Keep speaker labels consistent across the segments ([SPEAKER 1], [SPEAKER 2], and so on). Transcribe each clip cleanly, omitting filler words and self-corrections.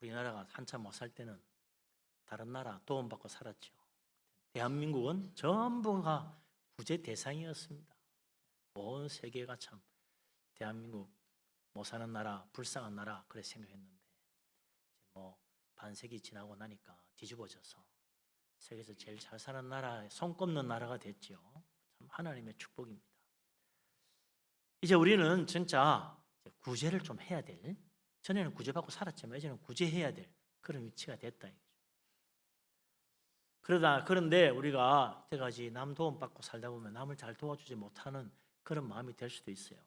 [SPEAKER 1] 우리나라가 한참 못 살 때는 다른 나라 도움받고 살았죠. 대한민국은 전부가 구제 대상이었습니다. 온 세계가 참 대한민국 못 사는 나라, 불쌍한 나라 그래 생각했는데 뭐 반세기 지나고 나니까 뒤집어져서 세계에서 제일 잘 사는 나라에 손꼽는 나라가 됐죠. 참 하나님의 축복입니다. 이제 우리는 진짜 구제를 좀 해야 될, 전에는 구제받고 살았지만 이제는 구제해야 될 그런 위치가 됐다 이거죠. 그런데 우리가 이때까지 남 도움 받고 살다 보면 남을 잘 도와주지 못하는 그런 마음이 될 수도 있어요.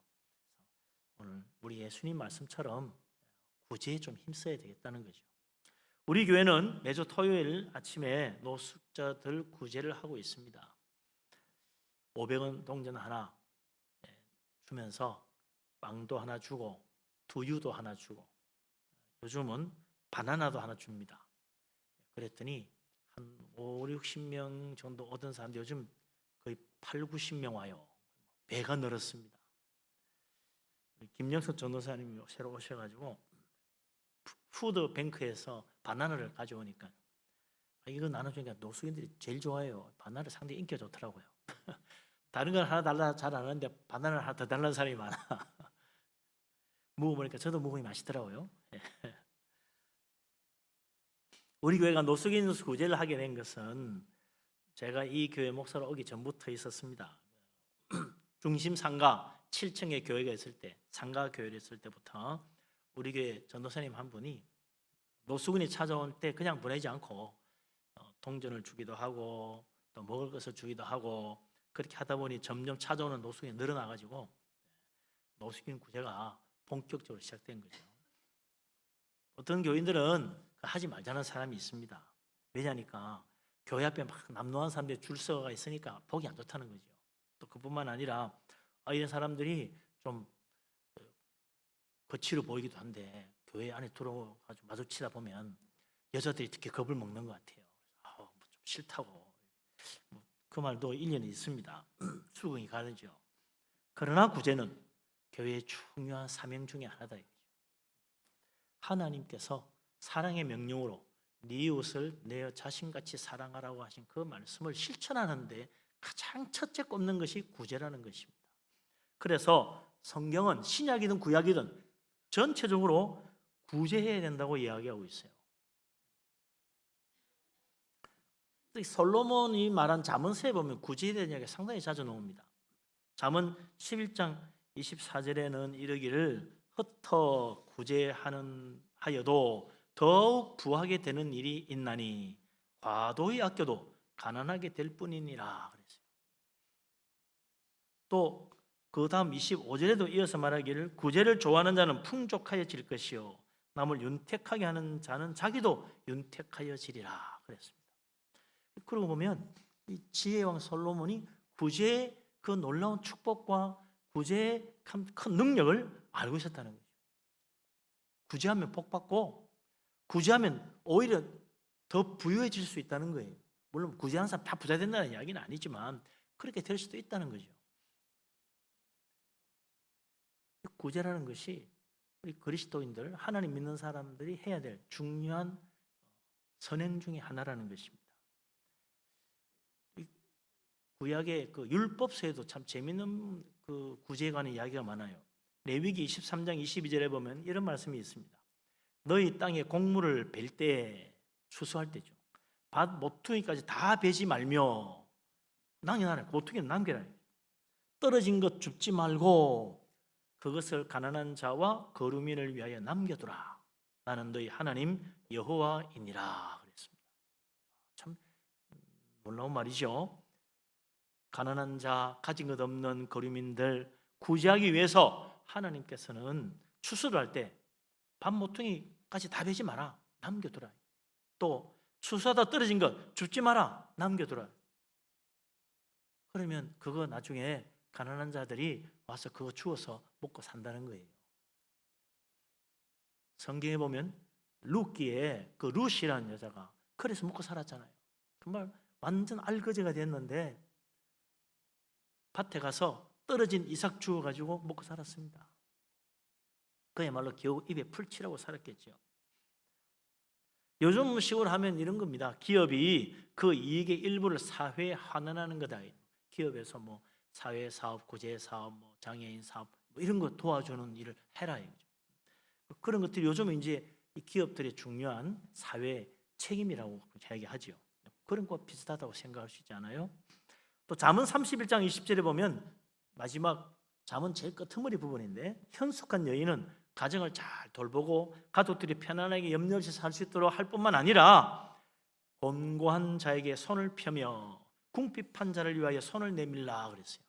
[SPEAKER 1] 오늘 우리 예수님 말씀처럼 구제에 좀 힘써야 되겠다는 거죠. 우리 교회는 매주 토요일 아침에 노숙자들 구제를 하고 있습니다. 500원 동전 하나 주면서 빵도 하나 주고 두유도 하나 주고 요즘은 바나나도 하나 줍니다. 그랬더니 한 5, 60명 정도 오던 사람들 요즘 거의 8, 90명 와요. 배가 늘었습니다. 김영석 전도사님이 새로 오셔가지고 푸드뱅크에서 바나나를 가져오니까 이거 나눠주니까 노숙인들이 제일 좋아해요. 바나나 상당히 인기가 좋더라고요. 다른 건 하나 달라 잘 안 하는데 바나나를 하나 더 달라는 사람이 많아. 먹어보니까 저도 먹으니 맛있더라고요. 우리 교회가 노숙인 구제를 하게 된 것은 제가 이 교회 목사로 오기 전부터 있었습니다. 중심 상가 7층에 교회가 있을 때, 상가 교회를 있을 때부터 우리 교회 전도사님 한 분이 노숙인이 찾아올 때 그냥 보내지 않고 동전을 주기도 하고 또 먹을 것을 주기도 하고 그렇게 하다 보니 점점 찾아오는 노숙인이 늘어나가지고 노숙인 구제가 본격적으로 시작된 거죠. 어떤 교인들은 하지 말자는 사람이 있습니다. 왜냐니까 교회 앞에 막 남노한 사람들이 줄 서가 있으니까 보기 안 좋다는 거죠. 또 그뿐만 아니라 이런 사람들이 좀 거칠어 보이기도 한데 교회 안에 들어가지고 마주치다 보면 여자들이 특히 겁을 먹는 것 같아요. 좀 싫다고. 그 말도 일리는 있습니다. 수긍이 가능하죠. 그러나 구제는 교회의 중요한 사명 중에 하나다. 하나님께서 사랑의 명령으로 네 이웃을 내 자신같이 사랑하라고 하신 그 말씀을 실천하는데 가장 첫째 꼽는 것이 구제라는 것입니다. 그래서 성경은 신약이든 구약이든 전체적으로 구제해야 된다고 이야기하고 있어요. 솔로몬이 말한 잠언서에 보면 구제에 대한 이야기가 상당히 자주 나옵니다. 잠언 11장 24절에는 이르기를 흩어 구제하는 하여도 더욱 부하게 되는 일이 있나니 과도히 아껴도 가난하게 될 뿐이니라 그랬어요. 또 그 다음 25절에도 이어서 말하기를 구제를 좋아하는 자는 풍족하여질 것이요 남을 윤택하게 하는 자는 자기도 윤택하여지리라 그랬습니다. 그러고 보면 이 지혜왕 솔로몬이 구제의 그 놀라운 축복과 구제의 큰 능력을 알고 있었다는 거죠. 구제하면 복받고 구제하면 오히려 더 부유해질 수 있다는 거예요. 물론 구제하는 사람 다 부자 된다는 이야기는 아니지만 그렇게 될 수도 있다는 거죠. 구제라는 것이 우리 그리스도인들, 하나님 믿는 사람들이 해야 될 중요한 선행 중에 하나라는 것입니다. 구약의 그 율법서에도 참 재미있는 그 구제에 관한 이야기가 많아요. 레위기 23장 22절에 보면 이런 말씀이 있습니다. 너희 땅에 곡물을 벨 때 추수할 때죠. 밭 모퉁이까지 다 베지 말며 낭여하라. 모퉁이는 남겨라. 떨어진 것 줍지 말고 그것을 가난한 자와 거류민을 위하여 남겨두라. 나는 너희 하나님 여호와이니라 그랬습니다. 참 놀라운 말이죠. 가난한 자, 가진 것 없는 거류민들 구제하기 위해서 하나님께서는 추수를 할 때 밥 모퉁이까지 다 베지 마라. 남겨두라. 또 추수하다 떨어진 것 줍지 마라. 남겨두라. 그러면 그거 나중에 가난한 자들이 와서 그거 주워서 먹고 산다는 거예요. 성경에 보면 룻기에 그 룻이라는 여자가 그래서 먹고 살았잖아요. 정말 완전 알거지가 됐는데 밭에 가서 떨어진 이삭 주워가지고 먹고 살았습니다. 그야말로 겨우 입에 풀칠하고 살았겠죠. 요즘식으로 하면 이런 겁니다. 기업이 그 이익의 일부를 사회에 환원하는 거다. 기업에서 뭐 사회사업, 구제사업, 뭐 장애인 사업 뭐 이런 거 도와주는 일을 해라 이거죠. 그런 것들이 요즘은 이제 이 기업들의 중요한 사회 책임이라고 이야기하죠. 그런 거 비슷하다고 생각할 수 있지 않아요? 또 잠언 31장 20절에 보면 마지막 잠언 제일 끄트머리 부분인데 현숙한 여인은 가정을 잘 돌보고 가족들이 편안하게 염려 없이 살 수 있도록 할 뿐만 아니라 곤고한 자에게 손을 펴며 궁핍한 자를 위하여 손을 내밀라 그랬어요.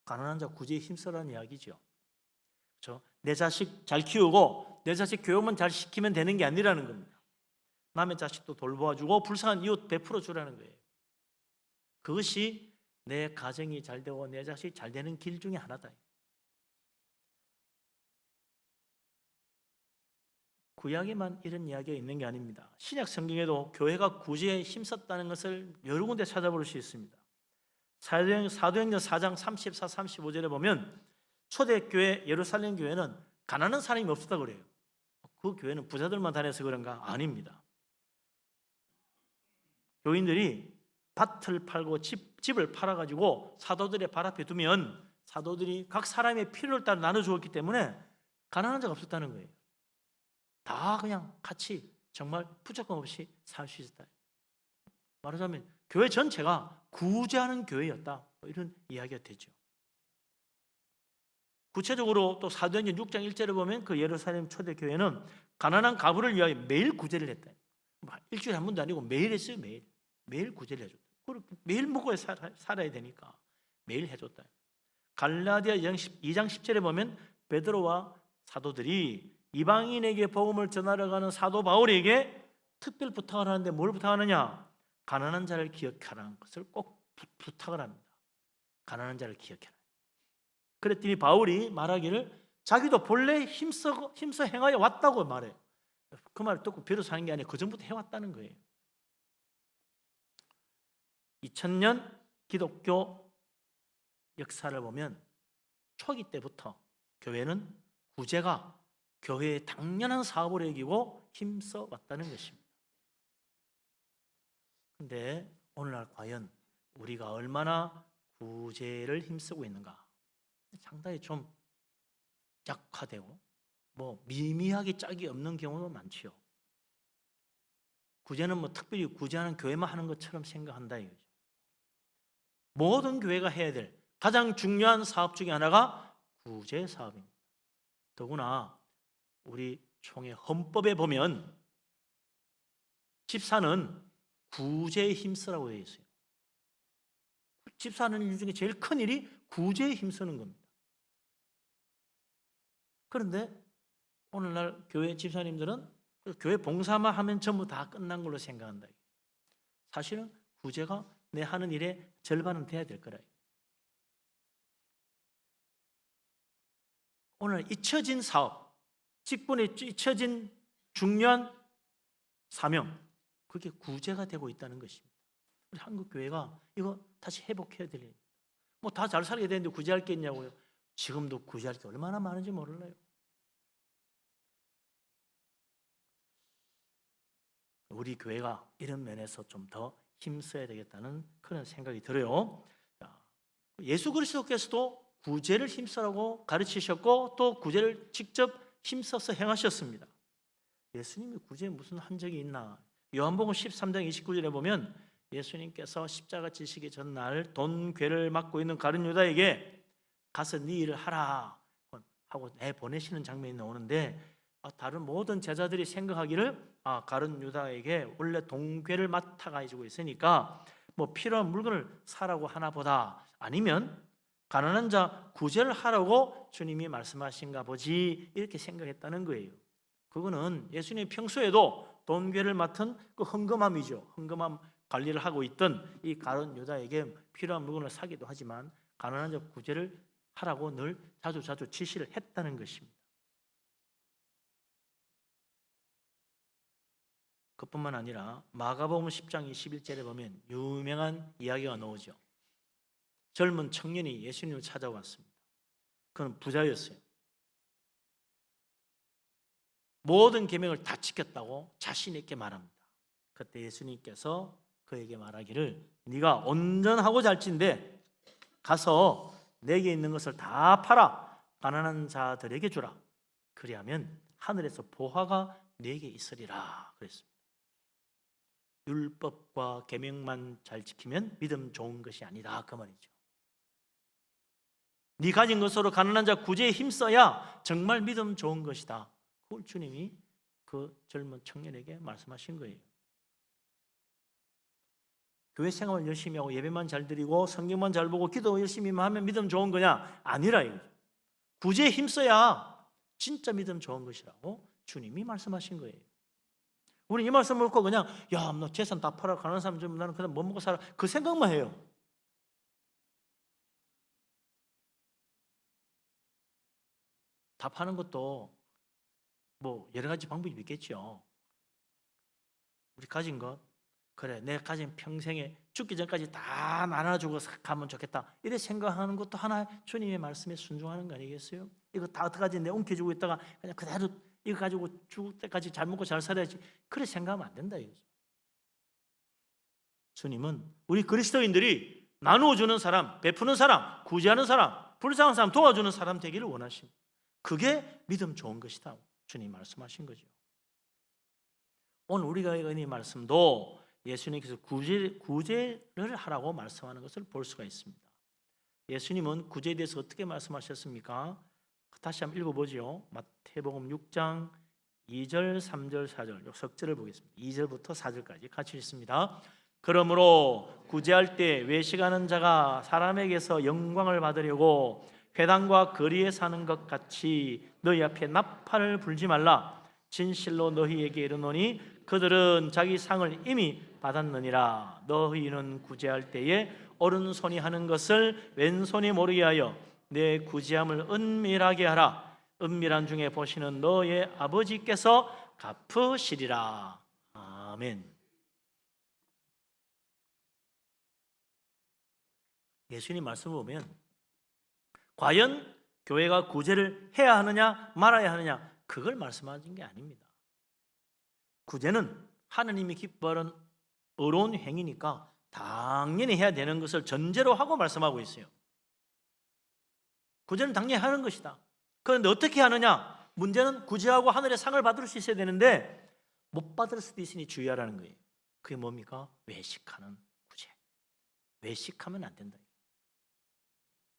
[SPEAKER 1] 가난한 자 구제에 힘쓰라는 이야기죠. 그렇죠? 내 자식 잘 키우고 내 자식 교육만 잘 시키면 되는 게 아니라는 겁니다. 남의 자식도 돌보아주고 불쌍한 이웃 베풀어 주라는 거예요. 그것이 내 가정이 잘 되고 내 자식이 잘 되는 길 중에 하나다. 구약에만 이런 이야기가 있는 게 아닙니다. 신약 성경에도 교회가 구제에 힘썼다는 것을 여러 군데 찾아볼 수 있습니다. 사도행전 4장 34, 35절에 보면 초대교회 예루살렘 교회는 가난한 사람이 없었다 그래요. 그 교회는 부자들만 다녀서 그런가? 아닙니다. 교인들이 밭을 팔고 집을 팔아가지고 사도들의 발 앞에 두면 사도들이 각 사람의 필요를 따라 나눠주었기 때문에 가난한 자가 없었다는 거예요. 다 그냥 같이 정말 부족함 없이 살 수 있었다. 말하자면 교회 전체가 구제하는 교회였다. 이런 이야기가 되죠. 구체적으로 또 사도행전 6장 1절에 보면 그 예루살렘 초대교회는 가난한 가부를 위하여 매일 구제를 했다. 일주일에 한 번도 아니고 매일 했어요. 매일 구제를 해줬다. 매일 먹어야 살아야 되니까 매일 해줬다. 갈라디아 2장 10절에 보면 베드로와 사도들이 이방인에게 복음을 전하러 가는 사도 바울에게 특별 부탁을 하는데 뭘 부탁하느냐? 가난한 자를 기억하라는 것을 꼭 부탁을 합니다. 가난한 자를 기억해라. 그랬더니 바울이 말하기를 자기도 본래 힘써 행하여 왔다고 말해요. 그 말을 듣고 비로소 하는 게 아니라 그 전부터 해왔다는 거예요. 2000년 기독교 역사를 보면 초기 때부터 교회는 구제가 교회의 당연한 사업으로 여기고 힘써 왔다는 것입니다. 그런데 오늘날 과연 우리가 얼마나 구제를 힘쓰고 있는가? 상당히 좀 약화되고 뭐 미미하게 짝이 없는 경우도 많지요. 구제는 뭐 특별히 구제하는 교회만 하는 것처럼 생각한다 이거죠. 모든 교회가 해야 될 가장 중요한 사업 중에 하나가 구제 사업입니다. 더구나 우리 총회 헌법에 보면 집사는 구제에 힘쓰라고 되어 있어요. 집사하는 일 중에 제일 큰 일이 구제에 힘쓰는 겁니다. 그런데 오늘날 교회 집사님들은 교회 봉사만 하면 전부 다 끝난 걸로 생각한다. 사실은 구제가 내 하는 일의 절반은 돼야 될 거라. 오늘 잊혀진 사업, 직분에 잊혀진 중요한 사명, 그게 구제가 되고 있다는 것입니다. 우리 한국 교회가 이거 다시 회복해야 될 일. 뭐 다 잘 살게 되는데 구제할 게 있냐고요? 지금도 구제할 게 얼마나 많은지 몰라요. 우리 교회가 이런 면에서 좀 더 힘써야 되겠다는 그런 생각이 들어요. 예수 그리스도께서도 구제를 힘쓰라고 가르치셨고 또 구제를 직접 힘써서 행하셨습니다. 예수님이 구제에 무슨 한 적이 있나? 요한복음 13장 29절에 보면 예수님께서 십자가 지시기 전날 돈괴를 맡고 있는 가룟 유다에게 가서 네 일을 하라 하고 내보내시는 장면이 나오는데 다른 모든 제자들이 생각하기를 가룟 유다에게 원래 돈괴를 맡아가지고 있으니까 뭐 필요한 물건을 사라고 하나 보다, 아니면 가난한 자 구제를 하라고 주님이 말씀하신가 보지, 이렇게 생각했다는 거예요. 그거는 예수님이 평소에도 돈괴를 맡은 그 헌금함이죠. 헌금함 관리를 하고 있던 이 가룟 유다에게 필요한 물건을 사기도 하지만 가난한 자 구제를 하라고 늘 자주 지시를 했다는 것입니다. 그뿐만 아니라 마가복음 10장 21절에 보면 유명한 이야기가 나오죠. 젊은 청년이 예수님을 찾아왔습니다. 그는 부자였어요. 모든 계명을 다 지켰다고 자신 있게 말합니다. 그때 예수님께서 그에게 말하기를 네가 온전하고 잘진데 가서 내게 있는 것을 다 팔아 가난한 자들에게 주라. 그리하면 하늘에서 보화가 네게 있으리라 그랬습니다. 율법과 계명만 잘 지키면 믿음 좋은 것이 아니다 그 말이죠. 네 가진 것으로 가난한 자 구제에 힘써야 정말 믿음 좋은 것이다. 그걸 주님이 그 젊은 청년에게 말씀하신 거예요. 교회 생활 열심히 하고 예배만 잘 드리고 성경만 잘 보고 기도 열심히 하면 믿음 좋은 거냐? 아니라 이거죠. 구제에 힘써야 진짜 믿음 좋은 것이라고 주님이 말씀하신 거예요. 우리 이 말씀 듣고 그냥 야, 너 재산 다 팔아 가난한 사람 좀 나는 그냥 못 먹고 살아 그 생각만 해요. 다 파는 것도 뭐 여러 가지 방법이 있겠죠. 우리 가진 것 그래 내가 가진 평생에 죽기 전까지 다 나눠주고 가면 좋겠다 이렇게 생각하는 것도 하나 주님의 말씀에 순종하는 거 아니겠어요? 이거 다 어떡하지 내가 움켜쥐고 있다가 그냥 그대로 이거 가지고 죽을 때까지 잘 먹고 잘 살아야지 그렇게 생각하면 안 된다 이거죠. 주님은 우리 그리스도인들이 나누어주는 사람, 베푸는 사람, 구제하는 사람, 불쌍한 사람 도와주는 사람 되기를 원하십니다. 그게 믿음 좋은 것이다 주님 말씀하신 거죠. 오늘 우리가 읽은 이 말씀도 예수님께서 구제를 하라고 말씀하는 것을 볼 수가 있습니다. 예수님은 구제에 대해서 어떻게 말씀하셨습니까? 다시 한번 읽어보죠. 마태복음 6장 2절, 3절, 4절 석절을 보겠습니다. 2절부터 4절까지 같이 읽습니다. 그러므로 구제할 때 외식하는 자가 사람에게서 영광을 받으려고 회당과 거리에 사는 것 같이 너희 앞에 나팔을 불지 말라. 진실로 너희에게 이르노니 그들은 자기 상을 이미 받았느니라. 너희는 구제할 때에 오른손이 하는 것을 왼손이 모르게 하여 내 구제함을 은밀하게 하라. 은밀한 중에 보시는 너의 아버지께서 갚으시리라. 아멘. 예수님 말씀을 보면 과연 교회가 구제를 해야 하느냐 말아야 하느냐 그걸 말씀하신 게 아닙니다. 구제는 하느님이 기뻐하는 의로운 행위니까 당연히 해야 되는 것을 전제로 하고 말씀하고 있어요. 구제는 당연히 하는 것이다. 그런데 어떻게 하느냐? 문제는 구제하고 하늘의 상을 받을 수 있어야 되는데 못 받을 수도 있으니 주의하라는 거예요. 그게 뭡니까? 외식하는 구제. 외식하면 안 된다.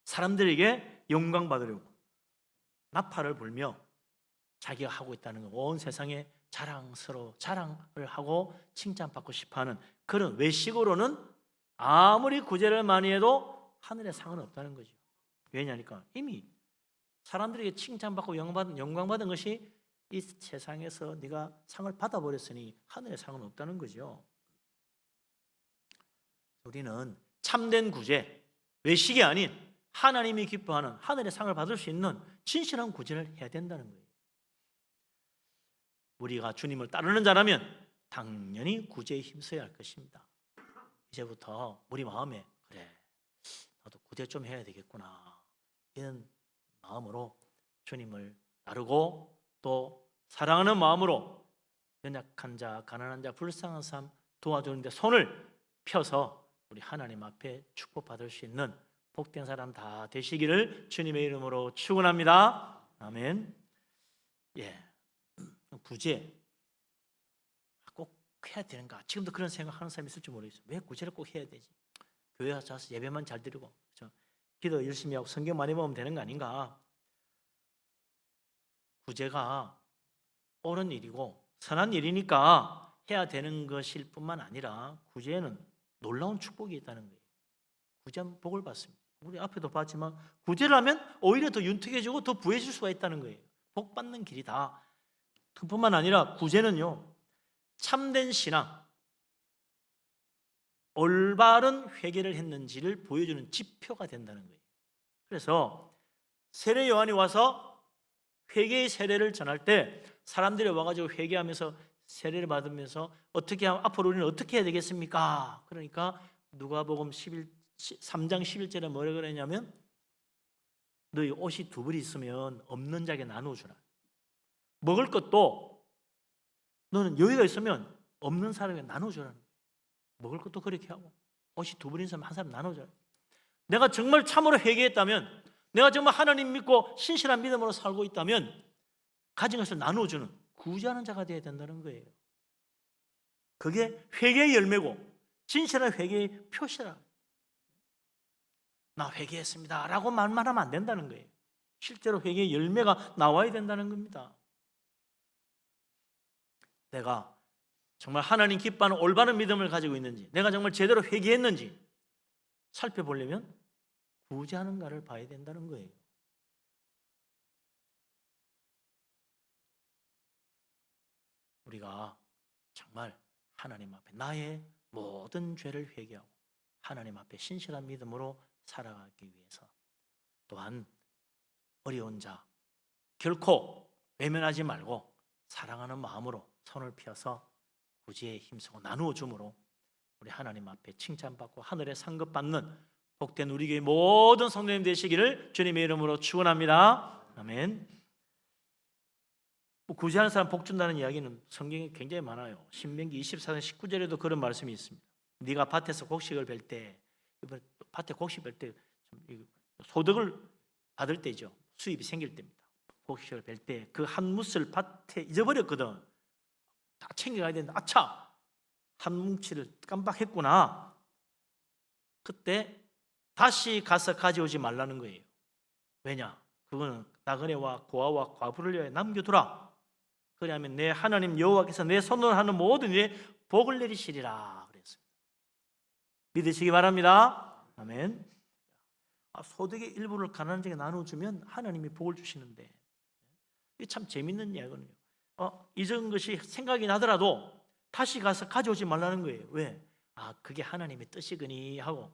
[SPEAKER 1] 사람들에게 영광 받으려고 나팔을 불며 자기가 하고 있다는 거, 온 세상에 자랑을 하고 칭찬받고 싶어하는 그런 외식으로는 아무리 구제를 많이 해도 하늘의 상은 없다는 거죠. 왜냐니까 이미 사람들에게 칭찬받고 영광받은 것이 이 세상에서 네가 상을 받아버렸으니 하늘의 상은 없다는 거죠. 우리는 참된 구제, 외식이 아닌 하나님이 기뻐하는 하늘의 상을 받을 수 있는 진실한 구제를 해야 된다는 거예요. 우리가 주님을 따르는 자라면 당연히 구제에 힘써야 할 것입니다. 이제부터 우리 마음에 그래 나도 구제 좀 해야 되겠구나 이런 마음으로 주님을 따르고 또 사랑하는 마음으로 연약한 자, 가난한 자, 불쌍한 사람 도와주는데 손을 펴서 우리 하나님 앞에 축복받을 수 있는 복된 사람 다 되시기를 주님의 이름으로 축원합니다. 아멘. 구제 꼭 해야 되는가? 지금도 그런 생각하는 사람이 있을지 모르겠어요. 왜 구제를 꼭 해야 되지? 교회 가서 예배만 잘 드리고 기도 열심히 하고 성경 많이 보면 되는 거 아닌가? 구제가 옳은 일이고 선한 일이니까 해야 되는 것일 뿐만 아니라 구제에는 놀라운 축복이 있다는 거예요. 구제하면 복을 받습니다. 우리 앞에도 봤지만 구제를 하면 오히려 더 윤택해지고 더 부해질 수가 있다는 거예요. 복 받는 길이다. 그뿐만 아니라 구제는요 참된 신앙, 올바른 회개를 했는지를 보여주는 지표가 된다는 거예요. 그래서 세례 요한이 와서 회개의 세례를 전할 때 사람들이 와가지고 회개하면서 세례를 받으면서 어떻게 하면 앞으로 우리는 어떻게 해야 되겠습니까? 그러니까 누가복음 3장 11절에 뭐라 그러냐면 너희 옷이 두 벌이 있으면 없는 자에게 나누어 주라. 먹을 것도 너는 여유가 있으면 없는 사람에게 나눠주라는 거예요. 먹을 것도 그렇게 하고 옷이 두 벌인 사람 한 사람 나눠줘요. 내가 정말 참으로 회개했다면, 내가 정말 하나님 믿고 신실한 믿음으로 살고 있다면 가진 것을 나눠주는 구제하는 자가 되어야 된다는 거예요. 그게 회개의 열매고 진실한 회개의 표시라. 나 회개했습니다 라고 말만 하면 안 된다는 거예요. 실제로 회개의 열매가 나와야 된다는 겁니다. 내가 정말 하나님 기뻐하는 올바른 믿음을 가지고 있는지, 내가 정말 제대로 회개했는지 살펴보려면 구제하는가를 봐야 된다는 거예요. 우리가 정말 하나님 앞에 나의 모든 죄를 회개하고 하나님 앞에 신실한 믿음으로 살아가기 위해서, 또한 어려운 자 결코 외면하지 말고 사랑하는 마음으로 손을 펴서 구제에 힘쓰고 나누어 줌으로 우리 하나님 앞에 칭찬받고 하늘에 상급받는 복된 우리 교회 모든 성도님 되시기를 주님의 이름으로 축원합니다. 아멘. 구제하는 사람 복 준다는 이야기는 성경에 굉장히 많아요. 신명기 24장 19절에도 그런 말씀이 있습니다. 네가 밭에서 곡식을 벨 때, 밭에 곡식 벨 때 소득을 받을 때죠. 수입이 생길 때입니다. 곡식을 벨 때 그 한 뭇을 밭에 잊어버렸거든. 다 챙겨가야 되는데 아차, 한 뭉치를 깜빡했구나. 그때 다시 가서 가져오지 말라는 거예요. 왜냐? 그거는 나그네와 고아와 과부를 위해 남겨두라. 그러면 내 하나님 여호와께서 내 손으로 하는 모든 일에 복을 내리시리라 그랬습니다. 믿으시기 바랍니다. 아멘. 소득의 일부를 가난한 자에게 나눠주면 하나님이 복을 주시는데, 이게 참 재밌는 이야기거든요. 잊은 것이 생각이 나더라도 다시 가서 가져오지 말라는 거예요. 왜? 그게 하나님의 뜻이거니 하고,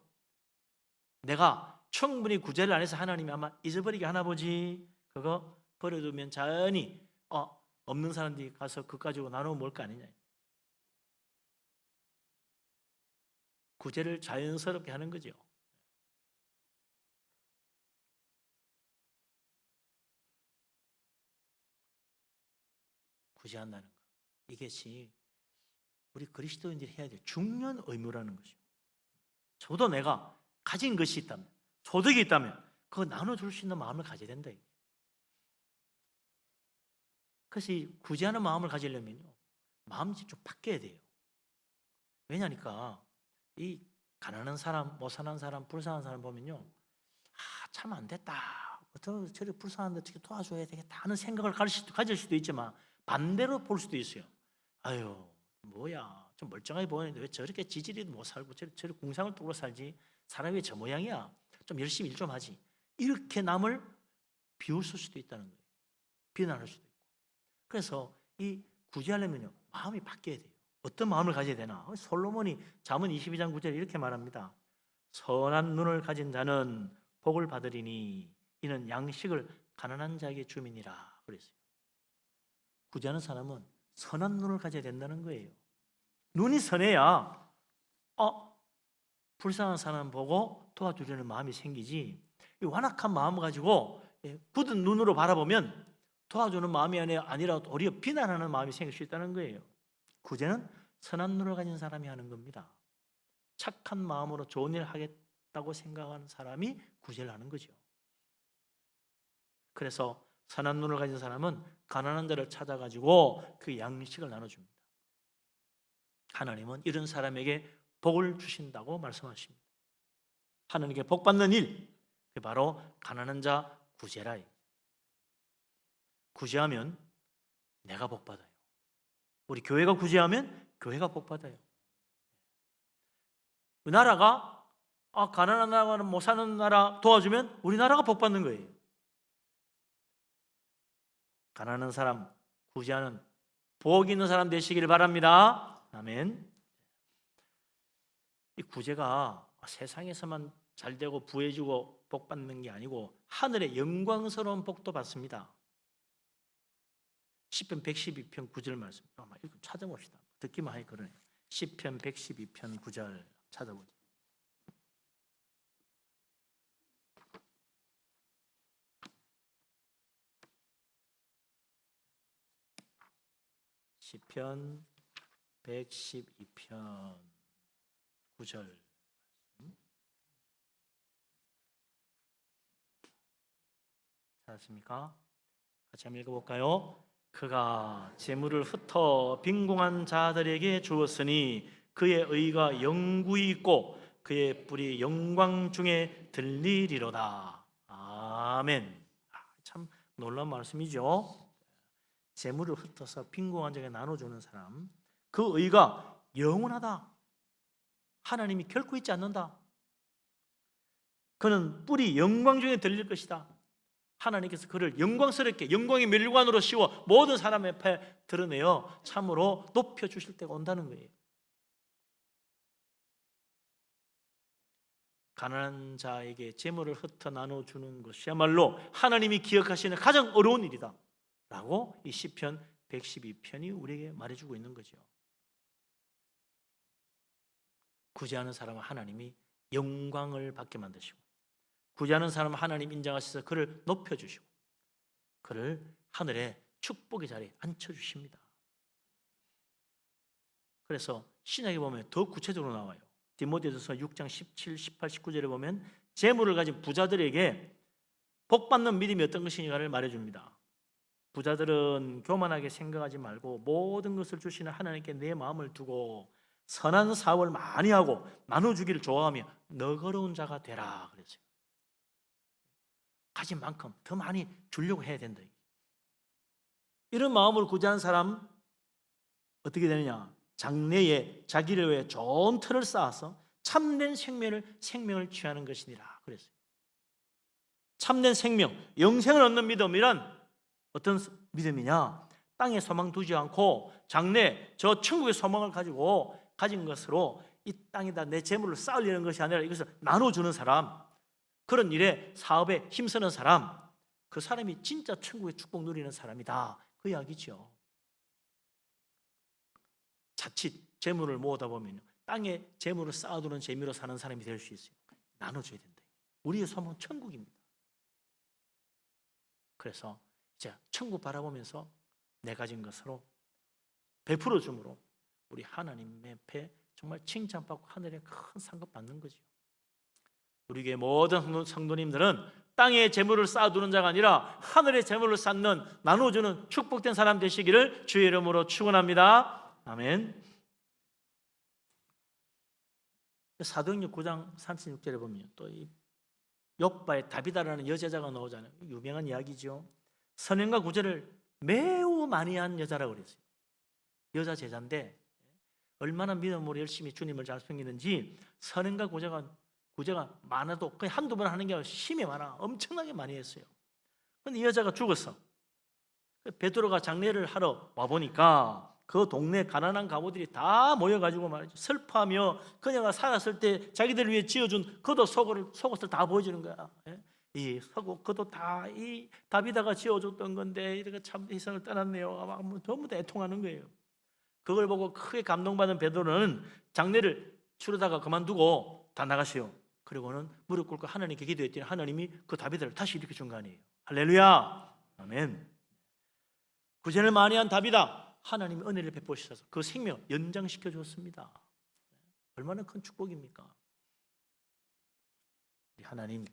[SPEAKER 1] 내가 충분히 구제를 안 해서 하나님이 아마 잊어버리게 하나 보지, 그거 버려두면 자연히 없는 사람들이 가서 그거 가지고 나누면 뭘 거 아니냐. 구제를 자연스럽게 하는 거죠. 구제한다는 거, 이것이 우리 그리스도인들이 해야 될 중요한 의무라는 거죠. 저도 내가 가진 것이 있다면, 소득이 있다면 그거 나눠줄 수 있는 마음을 가져야 된다. 그래서 이 구제하는 마음을 가지려면요, 마음이 좀 바뀌어야 돼요. 왜냐니까 이 가난한 사람, 못 사는 사람, 불쌍한 사람 보면요, 참 안 됐다, 저렇게 불쌍한데 어떻게 도와줘야 되겠다 하는 생각을 가질 수도 있지만, 반대로 볼 수도 있어요. 아유, 뭐야, 좀 멀쩡하게 보이는데 왜 저렇게 지지리도 못 살고 저렇게 궁상을 뚫고 살지, 사람이 왜 저 모양이야, 좀 열심히 일 좀 하지, 이렇게 남을 비웃을 수도 있다는 거예요. 비난할 수도 있고. 그래서 이 구제하려면요, 마음이 바뀌어야 돼요. 어떤 마음을 가져야 되나? 솔로몬이 잠언 22장 9절에 이렇게 말합니다. 선한 눈을 가진 자는 복을 받으리니 이는 양식을 가난한 자에게 주민이라 그랬어요. 구제하는 사람은 선한 눈을 가져야 된다는 거예요. 눈이 선해야 불쌍한 사람 보고 도와주려는 마음이 생기지, 이 완악한 마음을 가지고 굳은 눈으로 바라보면 도와주는 마음이 아니라 오히려 비난하는 마음이 생길 수 있다는 거예요. 구제는 선한 눈을 가진 사람이 하는 겁니다. 착한 마음으로 좋은 일을 하겠다고 생각하는 사람이 구제를 하는 거죠. 그래서 선한 눈을 가진 사람은 가난한 자를 찾아가지고 그 양식을 나눠줍니다. 하나님은 이런 사람에게 복을 주신다고 말씀하십니다. 하나님께 복 받는 일, 그게 바로 가난한 자 구제라. 구제하면 내가 복 받아요. 우리 교회가 구제하면 교회가 복 받아요. 나라가 가난한 나라는 못 사는 나라 도와주면 우리나라가 복 받는 거예요. 가난한 사람 구제하는 복 있는 사람 되시길 바랍니다. 아멘. 이 구제가 세상에서만 잘 되고 부해지고 복 받는 게 아니고 하늘의 영광스러운 복도 받습니다. 시편 112편 9절 말씀. 이거 찾아봅시다. 듣기만 하니 그러네요. 시편 112편 9절 찾아보죠. 시편 112편 9절 찾았습니까? 같이 한번 읽어볼까요? 그가 재물을 흩어 빈궁한 자들에게 주었으니 그의 의가 영구히 있고 그의 뿔이 영광 중에 들리리로다. 아멘. 참 놀라운 말씀이죠. 재물을 흩어서 빈궁한 자에게 나눠주는 사람, 그 의가 영원하다. 하나님이 결코 잊지 않는다. 그는 뿔이 영광 중에 들릴 것이다. 하나님께서 그를 영광스럽게 영광의 멸관으로 씌워 모든 사람 앞에 드러내어 참으로 높여주실 때가 온다는 거예요. 가난한 자에게 재물을 흩어 나눠주는 것이야말로 하나님이 기억하시는 가장 어려운 일이다 라고 이 시편 112편이 우리에게 말해주고 있는 거죠. 구제하는 사람은 하나님이 영광을 받게 만드시고, 구제하는 사람은 하나님 인정하셔서 그를 높여주시고 그를 하늘의 축복의 자리에 앉혀주십니다. 그래서 신약에 보면 더 구체적으로 나와요. 디모데전서 6장 17, 18, 19절에 보면 재물을 가진 부자들에게 복받는 믿음이 어떤 것인가를 말해줍니다. 부자들은 교만하게 생각하지 말고 모든 것을 주시는 하나님께 내 마음을 두고 선한 사업을 많이 하고 나눠주기를 좋아하며 너그러운 자가 되라 그랬어요. 가진 만큼 더 많이 주려고 해야 된다. 이런 마음을 구제한 사람 어떻게 되느냐? 장래에 자기를 위해 좋은 틀을 쌓아서 참된 생명을 취하는 것이니라 그랬어요. 참된 생명, 영생을 얻는 믿음이란 어떤 믿음이냐? 땅에 소망 두지 않고 장래 저 천국의 소망을 가지고 가진 것으로 이 땅에다 내 재물을 쌓으려는 것이 아니라 이것을 나눠주는 사람, 그런 일에 사업에 힘쓰는 사람, 그 사람이 진짜 천국의 축복 누리는 사람이다 그 이야기죠. 자칫 재물을 모으다 보면 땅에 재물을 쌓아두는 재미로 사는 사람이 될 수 있어요. 나눠줘야 된다. 우리의 소망은 천국입니다. 그래서 이제 천국 바라보면서 내 가진 것으로 베풀어 줌으로 우리 하나님 앞에 정말 칭찬받고 하늘에 큰 상급 받는 거죠. 우리 교회 모든 성도님들은 땅에 재물을 쌓아두는 자가 아니라 하늘에 재물을 쌓는, 나눠주는 축복된 사람 되시기를 주의 이름으로 축원합니다. 아멘. 사도행전 9장 36절에 보면 또 이 욥바의 다비다라는 여제자가 나오잖아요. 유명한 이야기죠. 선행과 구제를 매우 많이 한 여자라고 그랬어요. 여자 제자인데 얼마나 믿음으로 열심히 주님을 잘 섬기는지 선행과 구제가 많아도 그냥 한두 번 하는 게 아니라 힘이 많아. 엄청나게 많이 했어요. 그런데 이 여자가 죽었어. 베드로가 장례를 하러 와보니까 그 동네 가난한 가부들이 다 모여가지고 말이죠. 슬퍼하며 그녀가 살았을 때 자기들을 위해 지어준 겉옷 속옷을 다 보여주는 거야. 이 속옷 겉옷 다 이 다비다가 지어줬던 건데 이렇게 참 세상을 떠났네요. 아마 전부 다 애통하는 거예요. 그걸 보고 크게 감동받은 베드로는 장례를 치르다가 그만두고 다 나가세요. 그리고는 무릎 꿇고 하나님께 기도했더니 하나님이 그 다비다를 다시 일으켜 준 거 아니에요. 할렐루야. 아멘. 구제를 많이 한 다비다, 하나님이 은혜를 베푸셔서 그 생명 연장시켜 줬습니다. 얼마나 큰 축복입니까? 우리 하나님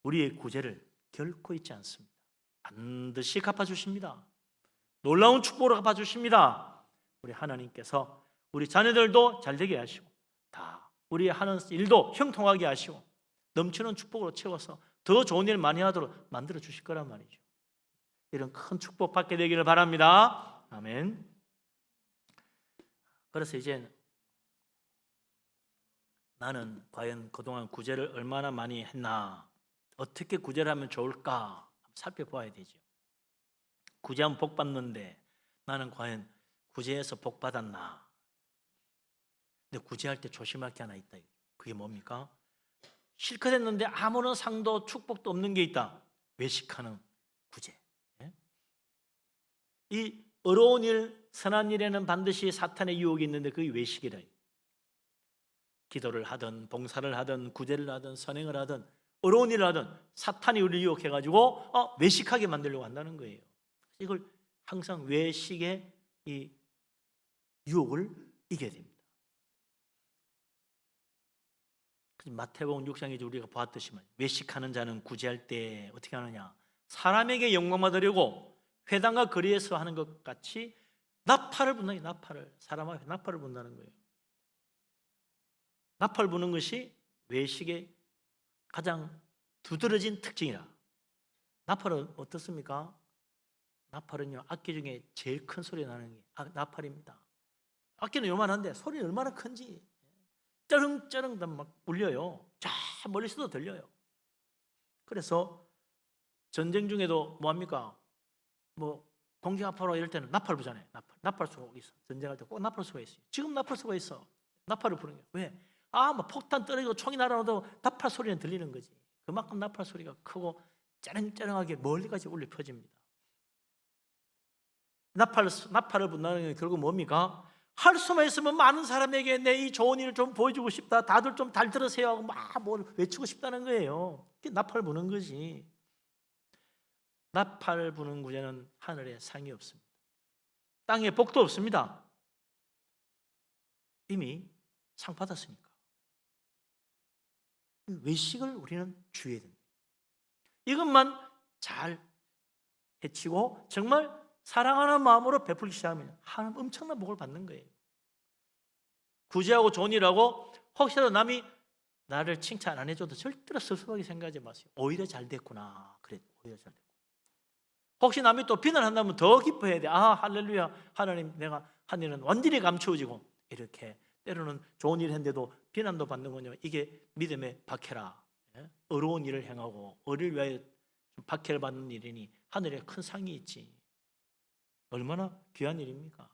[SPEAKER 1] 우리의 구제를 결코 잊지 않습니다. 반드시 갚아주십니다. 놀라운 축복으로 갚아주십니다. 우리 하나님께서 우리 자녀들도 잘되게 하시고 다 우리 하는 일도 형통하게 하시고 넘치는 축복으로 채워서 더 좋은 일 많이 하도록 만들어 주실 거란 말이죠. 이런 큰 축복 받게 되기를 바랍니다. 아멘. 그래서 이제 나는 과연 그동안 구제를 얼마나 많이 했나, 어떻게 구제를 하면 좋을까 살펴봐야 되죠. 구제하면 복 받는데 나는 과연 구제해서 복 받았나? 근데 구제할 때 조심할 게 하나 있다. 그게 뭡니까? 실컷 했는데 아무런 상도 축복도 없는 게 있다. 외식하는 구제. 이 어려운 일, 선한 일에는 반드시 사탄의 유혹이 있는데 그게 외식이라. 기도를 하든 봉사를 하든 구제를 하든 선행을 하든 어려운 일을 하든 사탄이 우리를 유혹해가지고 외식하게 만들려고 한다는 거예요. 이걸 항상 외식의 이 유혹을 이겨야 됩니다. 마태복음 6장에 우리가 보았듯이 외식하는 자는 구제할 때 어떻게 하느냐, 사람에게 영광 받으려고 회당과 거리에서 하는 것 같이 나팔을 분다는 거예요. 나팔을, 사람 앞에 나팔을 분다는 거예요. 나팔 부는 것이 외식의 가장 두드러진 특징이라. 나팔은 어떻습니까? 나팔은요, 악기 중에 제일 큰 소리 나는 게 나팔입니다. 악기는 요만한데 소리는 얼마나 큰지 쩌릉쩌릉 막 울려요. 저 멀리서도 들려요. 그래서 전쟁 중에도 뭐합니까? 뭐 공중 앞으로 이럴 때는 나팔 부잖아요. 나팔 수가 있어. 전쟁할 때 꼭 나팔 수가 있어요. 지금 나팔 수가 있어. 나팔을 부르는 게 왜? 뭐 폭탄 떨어지고 총이 날아와도 나팔 소리는 들리는 거지. 그만큼 나팔 소리가 크고 쩌릉쩌릉하게 멀리까지 울려 퍼집니다. 나팔을 분다는 게 결국 뭡니까? 할 수만 있으면 많은 사람에게 내 이 좋은 일을 좀 보여주고 싶다. 다들 좀 잘 들으세요 하고 막 뭘 외치고 싶다는 거예요. 그게 나팔 부는 거지. 나팔 부는 구제는 하늘에 상이 없습니다. 땅에 복도 없습니다. 이미 상 받았으니까. 외식을 우리는 주의해야 된다. 이것만 잘 해치고 정말 사랑하는 마음으로 베풀기 시작하면 하나님 엄청난 복을 받는 거예요. 구제하고 좋은 일하고 혹시라도 남이 나를 칭찬 안 해줘도 절대로 섭섭하게 생각하지 마세요. 오히려 잘 됐구나. 그래, 오히려 잘 됐구나. 혹시 남이 또 비난한다면 더 기뻐해야 돼. 할렐루야. 하나님, 내가 한 일은 완전히 감추어지고, 이렇게 때로는 좋은 일 했는데도 비난도 받는군요. 이게 믿음의 박해라. 어려운 일을 행하고 의를 위하여 박해를 받는 일이니 하늘에 큰 상이 있지. 얼마나 귀한 일입니까?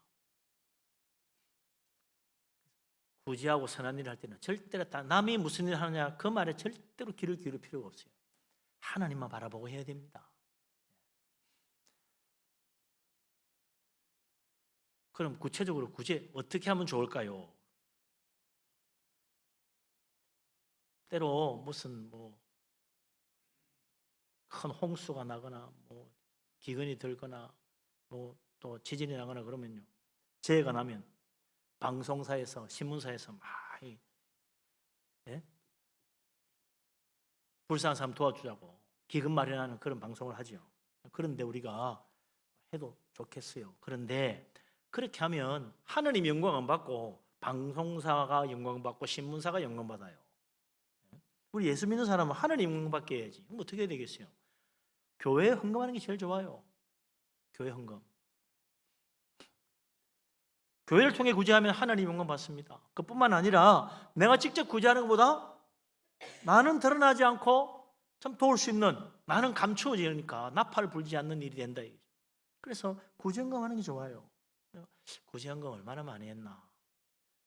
[SPEAKER 1] 구제하고 선한 일을 할 때는 절대로 다 남이 무슨 일을 하느냐 그 말에 절대로 귀를 기울일 필요가 없어요. 하나님만 바라보고 해야 됩니다. 그럼 구체적으로 구제 어떻게 하면 좋을까요? 때로 무슨 큰 홍수가 나거나 기근이 들거나 또 지진이 나거나 그러면요, 재해가 나면 방송사에서 신문사에서 막 불쌍한 사람 도와주자고 기금 마련하는 그런 방송을 하죠. 그런데 우리가 해도 좋겠어요. 그런데 그렇게 하면 하느님 영광 안 받고 방송사가 영광 받고 신문사가 영광 받아요. 우리 예수 믿는 사람은 하느님 영광 받게 해야지. 그럼 어떻게 해야 되겠어요? 교회에 헌금하는 게 제일 좋아요. 교회 헌금. 교회를 통해 구제하면 하나님 영광 받습니다. 그뿐만 아니라 내가 직접 구제하는 것보다 나는 드러나지 않고 참 도울 수 있는, 나는 감추어지니까 나팔을 불지 않는 일이 된다. 그래서 구제헌금 하는 게 좋아요. 구제헌금 얼마나 많이 했나?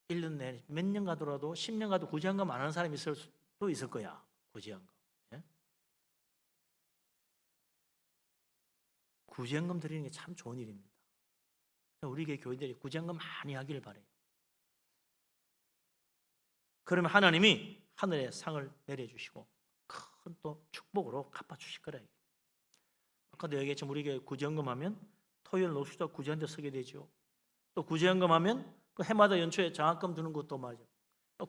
[SPEAKER 1] 1년 내내 몇 년 가더라도 10년 가도 구제헌금 안 하는 사람이 있을 수도 있을 거야. 구제헌금. 구제헌금 드리는 게 참 좋은 일입니다. 우리 교회들이 구제헌금 많이 하기를 바라요. 그러면 하나님이 하늘에 상을 내려주시고 큰 또 축복으로 갚아주실 거래요. 아까도 얘기했지만 우리 교회 구제헌금 하면 토요일 노수자 구제한테 쓰게 되죠. 또 구제헌금 하면 그 해마다 연초에 장학금 주는 것도 맞아요.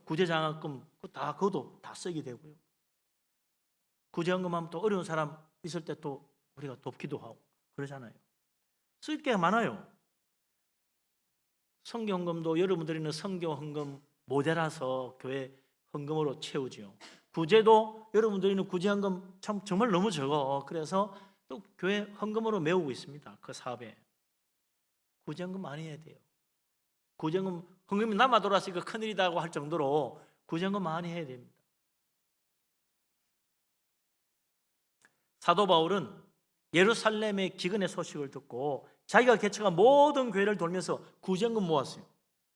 [SPEAKER 1] 구제 장학금 그것도 다 쓰게 되고요. 구제헌금 하면 또 어려운 사람 있을 때 또 우리가 돕기도 하고 그러잖아요. 쓸 게 많아요. 성경헌금도 여러분들이 있는 성경헌금 모자라서 교회 헌금으로 채우죠. 구제도 여러분들이 있는 구제헌금 참 정말 너무 적어. 그래서 또 교회 헌금으로 메우고 있습니다. 그 사업에. 구제헌금 많이 해야 돼요. 구제헌금 헌금이 남아 돌아서 이거 큰일이다고 할 정도로 구제헌금 많이 해야 됩니다. 사도 바울은 예루살렘의 기근의 소식을 듣고 자기가 개척한 모든 교회를 돌면서 구제헌금 모았어요.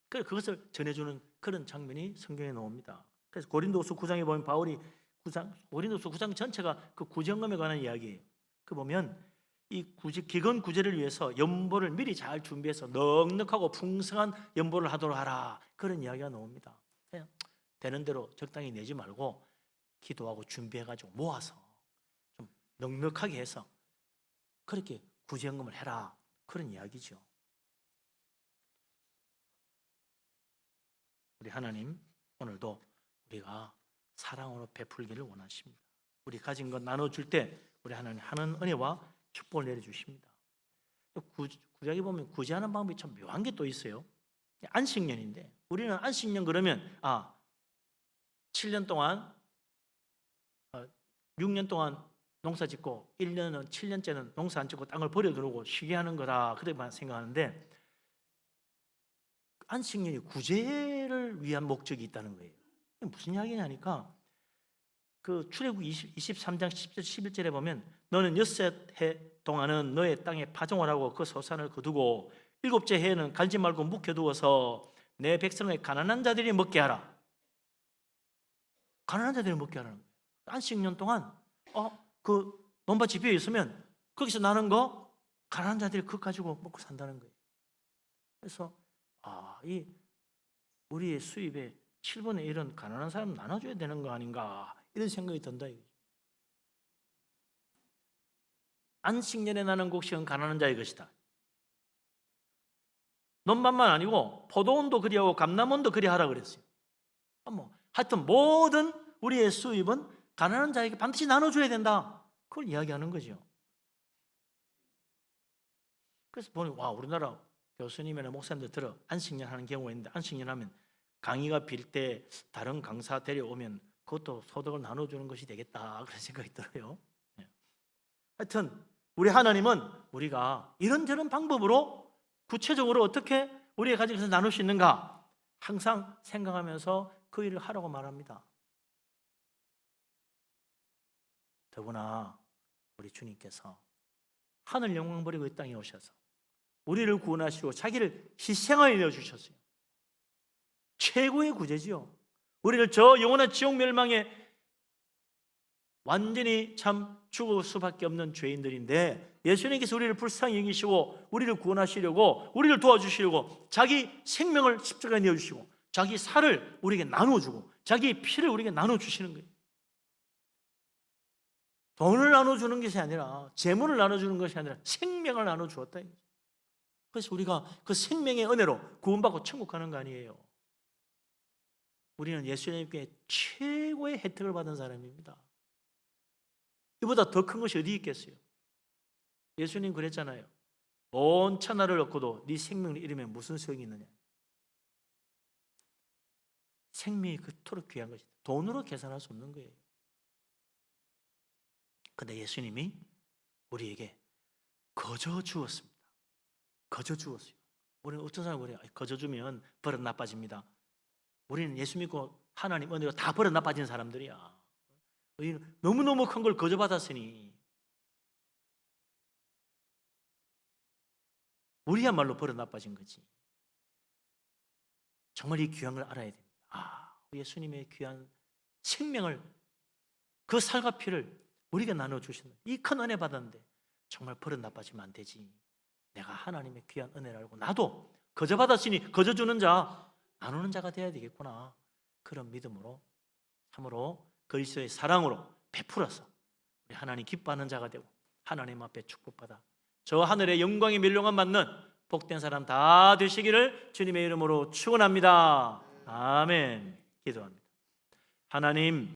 [SPEAKER 1] 그래서 그것을 전해주는 그런 장면이 성경에 나옵니다. 그래서 고린도후서 9장에 보면 바울이 고린도후서 9장 전체가 그 구제헌금에 관한 이야기예요. 그 보면 이 기근 구제를 위해서 연보를 미리 잘 준비해서 넉넉하고 풍성한 연보를 하도록 하라, 그런 이야기가 나옵니다. 그냥 되는 대로 적당히 내지 말고 기도하고 준비해가지고 모아서 좀 넉넉하게 해서 그렇게 구제헌금을 해라, 그런 이야기죠. 우리 하나님 오늘도 우리가 사랑으로 베풀기를 원하십니다. 우리 가진 것 나눠줄 때 우리 하나님 하는 은혜와 축복을 내려주십니다. 또 구약에 보면 구제하는 방법이 참 묘한 게 또 있어요. 안식년인데 우리는 안식년 그러면 7년 동안 6년 동안 농사 짓고 1년은 7년째는 농사 안 짓고 땅을 버려두고 쉬게 하는 거다 그렇게만 생각하는데 안식년이 구제를 위한 목적이 있다는 거예요. 무슨 이야기냐니까 그 출애굽기 23장 10절 11절에 보면 너는 6해 동안은 너의 땅에 파종을 하고 그 소산을 거두고 7째 해에는 갈지 말고 묵혀두어서 내 백성의 가난한 자들이 먹게 하라. 가난한 자들이 먹게 하라는 거예요. 안식년 동안 그 논밭이 비어 있으면 거기서 나는 거 가난한 자들이 그거 가지고 먹고 산다는 거예요. 그래서 이 우리의 수입의 7분의 1은 가난한 사람 나눠줘야 되는 거 아닌가 이런 생각이 든다. 안식년에 나는 곡식은 가난한 자의 것이다. 논밭만 아니고 포도원도 그리하고 감람원도 그리하라 그랬어요. 하여튼 모든 우리의 수입은 가난한 자에게 반드시 나눠줘야 된다. 그걸 이야기하는 거죠. 그래서 보니 우리나라 교수님이나 목사님들 들어 안식년 하는 경우가 있는데 안식년 하면 강의가 빌 때 다른 강사 데려오면 그것도 소득을 나눠주는 것이 되겠다 그런 생각이 들어요. 하여튼 우리 하나님은 우리가 이런저런 방법으로 구체적으로 어떻게 우리의 가진 것을 나눌 수 있는가 항상 생각하면서 그 일을 하라고 말합니다. 더구나 우리 주님께서 하늘 영광 버리고 이 땅에 오셔서 우리를 구원하시고 자기를 희생하여 내어주셨어요. 최고의 구제지요. 우리를 저 영원한 지옥 멸망에 완전히 참 죽을 수밖에 없는 죄인들인데 예수님께서 우리를 불쌍히 여기시고 우리를 구원하시려고 우리를 도와주시려고 자기 생명을 십자가에 내어주시고 자기 살을 우리에게 나눠주고 자기 피를 우리에게 나눠주시는 거예요. 돈을 나눠주는 것이 아니라 재물을 나눠주는 것이 아니라 생명을 나눠주었다. 그래서 우리가 그 생명의 은혜로 구원받고 천국 가는 거 아니에요. 우리는 예수님께 최고의 혜택을 받은 사람입니다. 이보다 더 큰 것이 어디 있겠어요? 예수님 그랬잖아요. 온 천하를 얻고도 네 생명을 잃으면 무슨 소용이 있느냐. 생명이 그토록 귀한 것이다. 돈으로 계산할 수 없는 거예요. 근데 예수님이 우리에게 거저 주었습니다. 거저 주었어요. 우리는 어떤 사람은 그래요. 거저 주면 버릇 나빠집니다. 우리는 예수 믿고 하나님 은혜로 다 버릇 나빠진 사람들이야. 너무너무 큰 걸 거저 받았으니 우리야말로 버릇 나빠진 거지. 정말 이 귀한 걸 알아야 됩니다. 예수님의 귀한 생명을 그 살과 피를 우리가 나눠주시는 이 큰 은혜 받았는데 정말 버릇 나빠지면 안 되지. 내가 하나님의 귀한 은혜를 알고 나도 거저 받았으니 거저 주는 자 나누는 자가 돼야 되겠구나. 그런 믿음으로 참으로 그리스도의 사랑으로 베풀어서 우리 하나님 기뻐하는 자가 되고 하나님 앞에 축복받아 저 하늘의 영광의 멸령함 받는 복된 사람 다 되시기를 주님의 이름으로 축원합니다. 아멘. 기도합니다. 하나님